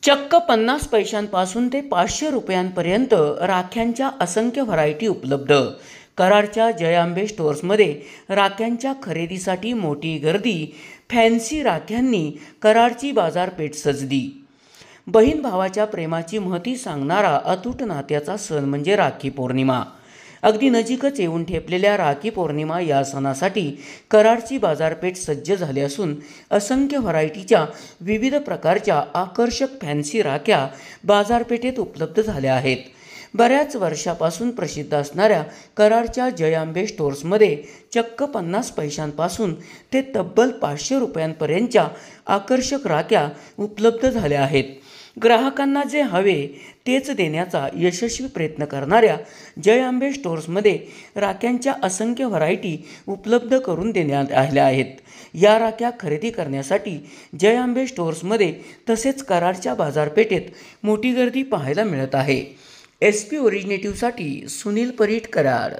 चक्क 50 पैशांपासून ते 500 रुपयांपर्यंत राख्यांच्या असंख्य व्हरायटी उपलब्ध। कराडच्या जय आंबे स्टोअर्समध्ये राख्यांच्या खरेदीसाठी मोठी गर्दी। फॅन्सी राख्यांनी कराडची बाजारपेठ सजली। बहीण भावाच्या प्रेमाची महती सांगणारा अतूट नात्याचा सण म्हणजे राखी पौर्णिमा। अगदी नजीकच येऊन ठेपलेल्या राखी पौर्णिमा या सणासाठी कराडची बाजारपेठ सज्ज झाली असून असंख्य व्हरायटीच्या विविध प्रकारच्या आकर्षक फॅन्सी राख्या बाजारपेठेत उपलब्ध झाल्या आहेत। बऱ्याच वर्षापासून प्रसिद्ध असणाऱ्या कराडच्या जय आंबे स्टोअर्समध्ये चक्क 50 पैशांपासून ते तब्बल 500 रुपयांपर्यंतच्या आकर्षक राख्या उपलब्ध झाल्या आहेत। ग्राहकांना जे हवे तेच देण्याचा यशस्वी प्रयत्न करणाऱ्या जय आंबे स्टोअर्समध्ये राख्यांच्या असंख्य व्हरायटी उपलब्ध करून देण्यात आल्या आहेत। या राख्या खरेदी करण्यासाठी जय आंबे स्टोअर्समध्ये तसेच कराडच्या बाजारपेठेत मोठी गर्दी पाहायला मिळत आहे। SP ओरिजिनेटिव्हसाठी सुनील परीट, कराड।